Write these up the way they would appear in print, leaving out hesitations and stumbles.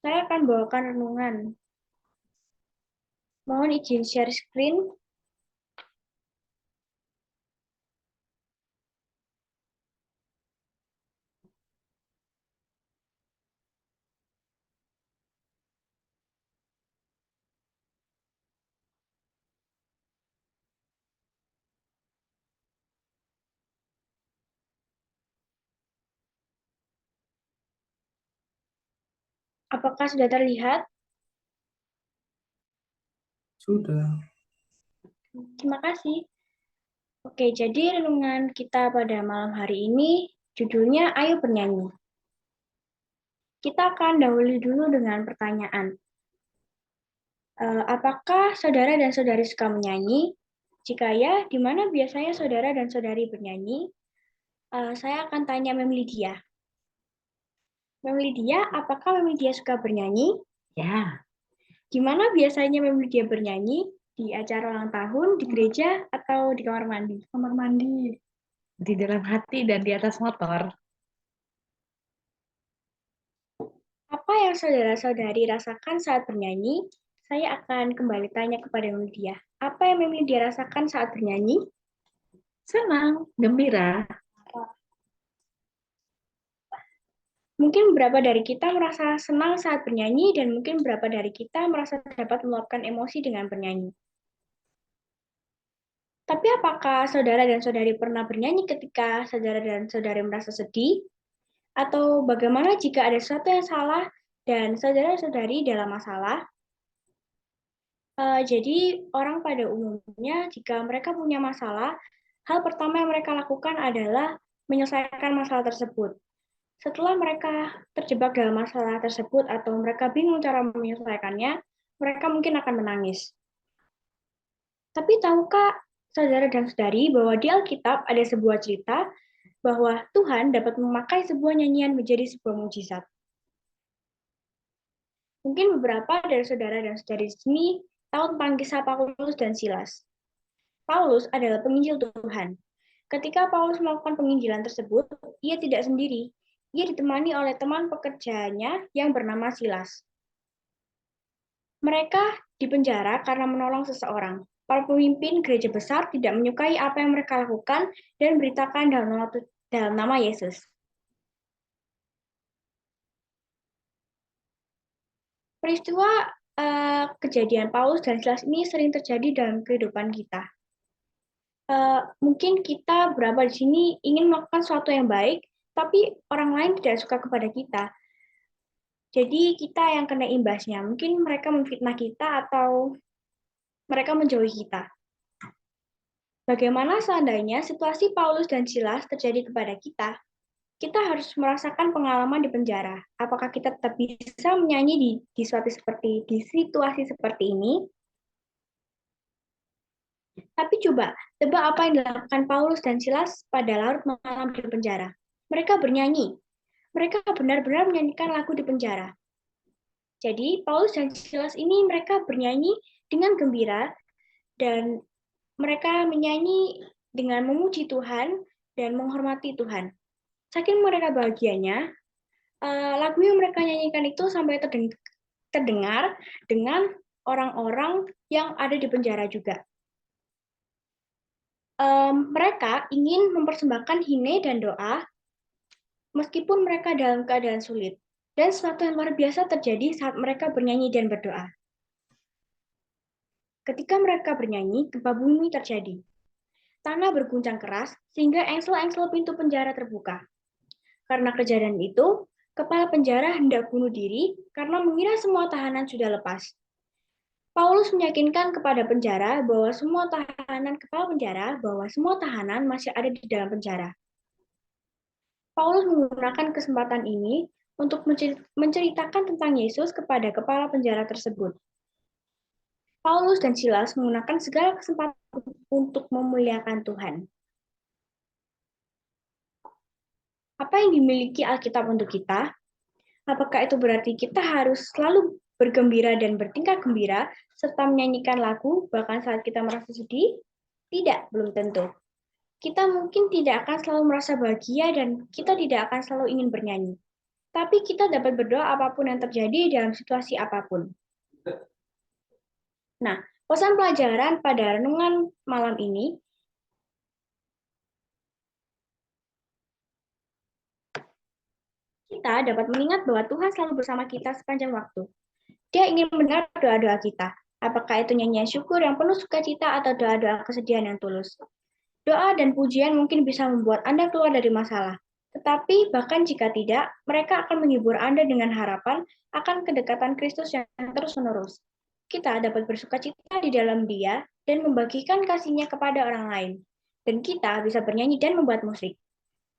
Saya akan bawakan renungan. Mohon izin share screen. Apakah sudah terlihat? Sudah. Terima kasih. Oke, jadi renungan kita pada malam hari ini judulnya Ayo Bernyanyi. Kita akan dahului dulu dengan pertanyaan. Apakah saudara dan saudari suka menyanyi? Jika ya, di mana biasanya saudara dan saudari bernyanyi? Saya akan tanya Mem Lydia. Mem Lydia, apakah Mem Lydia suka bernyanyi? Ya, Di mana biasanya Mem Lydia bernyanyi? Di acara ulang tahun, di gereja, atau di kamar mandi? Kamar mandi. di dalam hati dan di atas motor. Apa yang saudara-saudari rasakan saat bernyanyi? Saya akan kembali tanya kepada Mem Lydia. Apa yang Mem Lydia rasakan saat bernyanyi? Senang, gembira. Mungkin beberapa dari kita merasa senang saat bernyanyi dan mungkin beberapa dari kita merasa dapat meluapkan emosi dengan bernyanyi. Tapi apakah saudara dan saudari pernah bernyanyi ketika saudara dan saudari merasa sedih? Atau bagaimana jika ada sesuatu yang salah dan saudara-saudari dalam masalah? Jadi orang pada umumnya jika mereka punya masalah, hal pertama yang mereka lakukan adalah menyelesaikan masalah tersebut. Setelah mereka terjebak dalam masalah tersebut atau mereka bingung cara menyelesaikannya, mereka mungkin akan menangis. Tapi tahukah saudara dan saudari bahwa di Alkitab ada sebuah cerita bahwa Tuhan dapat memakai sebuah nyanyian menjadi sebuah mujizat. Mungkin beberapa dari saudara dan saudari di sini tahu tentang kisah Paulus dan Silas. Paulus adalah penginjil Tuhan. Ketika Paulus melakukan penginjilan tersebut, ia tidak sendiri. Ia ditemani oleh teman pekerjaannya yang bernama Silas. Mereka dipenjara karena menolong seseorang. Para pemimpin gereja besar tidak menyukai apa yang mereka lakukan dan beritakan dalam nama Yesus. Peristiwa kejadian Paulus dan Silas ini sering terjadi dalam kehidupan kita. Mungkin kita berapa di sini ingin melakukan sesuatu yang baik, tapi orang lain tidak suka kepada kita. Jadi kita yang kena imbasnya. Mungkin mereka memfitnah kita atau mereka menjauhi kita. Bagaimana seandainya situasi Paulus dan Silas terjadi kepada kita? Kita harus merasakan pengalaman di penjara. Apakah kita tetap bisa menyanyi di situasi seperti ini? Tapi coba, tebak apa yang dilakukan Paulus dan Silas pada larut malam di penjara. Mereka bernyanyi. Mereka benar-benar menyanyikan lagu di penjara. Jadi, Paulus dan Silas ini mereka bernyanyi dengan gembira dan mereka menyanyi dengan memuji Tuhan dan menghormati Tuhan. Saking mereka bahagianya, lagu yang mereka nyanyikan itu sampai terdengar dengan orang-orang yang ada di penjara juga. Mereka ingin mempersembahkan hine dan doa meskipun mereka dalam keadaan sulit. Dan sesuatu yang luar biasa terjadi saat mereka bernyanyi dan berdoa. Ketika mereka bernyanyi, gempa bumi terjadi. Tanah berguncang keras sehingga engsel-engsel pintu penjara terbuka. Karena kejadian itu, kepala penjara hendak bunuh diri karena mengira semua tahanan sudah lepas. Paulus meyakinkan kepada penjara bahwa semua tahanan kepala penjara bahwa semua tahanan masih ada di dalam penjara. Paulus menggunakan kesempatan ini untuk menceritakan tentang Yesus kepada kepala penjara tersebut. Paulus dan Silas menggunakan segala kesempatan untuk memuliakan Tuhan. Apa yang dimiliki Alkitab untuk kita? Apakah itu berarti kita harus selalu bergembira dan bertingkah gembira serta menyanyikan lagu bahkan saat kita merasa sedih? Tidak, belum tentu. Kita mungkin tidak akan selalu merasa bahagia dan kita tidak akan selalu ingin bernyanyi. Tapi kita dapat berdoa apapun yang terjadi dalam situasi apapun. Nah, pesan pelajaran pada renungan malam ini, kita dapat mengingat bahwa Tuhan selalu bersama kita sepanjang waktu. Dia ingin mendengar doa-doa kita, apakah itu nyanyian syukur yang penuh sukacita atau doa-doa kesedihan yang tulus. Doa dan pujian mungkin bisa membuat Anda keluar dari masalah, tetapi bahkan jika tidak, mereka akan menghibur Anda dengan harapan akan kedekatan Kristus yang terus-menerus. Kita dapat bersukacita di dalam Dia dan membagikan kasih-Nya kepada orang lain. Dan kita bisa bernyanyi dan membuat musik.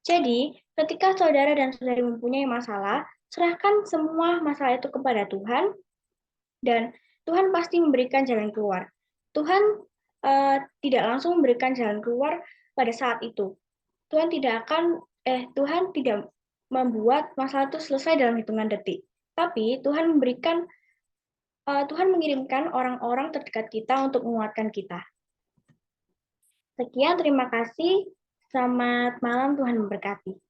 Jadi, ketika saudara dan saudari mempunyai masalah, serahkan semua masalah itu kepada Tuhan, dan Tuhan pasti memberikan jalan keluar. Tuhan tidak langsung memberikan jalan keluar pada saat itu. Tuhan tidak membuat masalah itu selesai dalam hitungan detik. Tapi Tuhan mengirimkan orang-orang terdekat kita untuk menguatkan kita. Sekian, terima kasih. Selamat malam, Tuhan memberkati.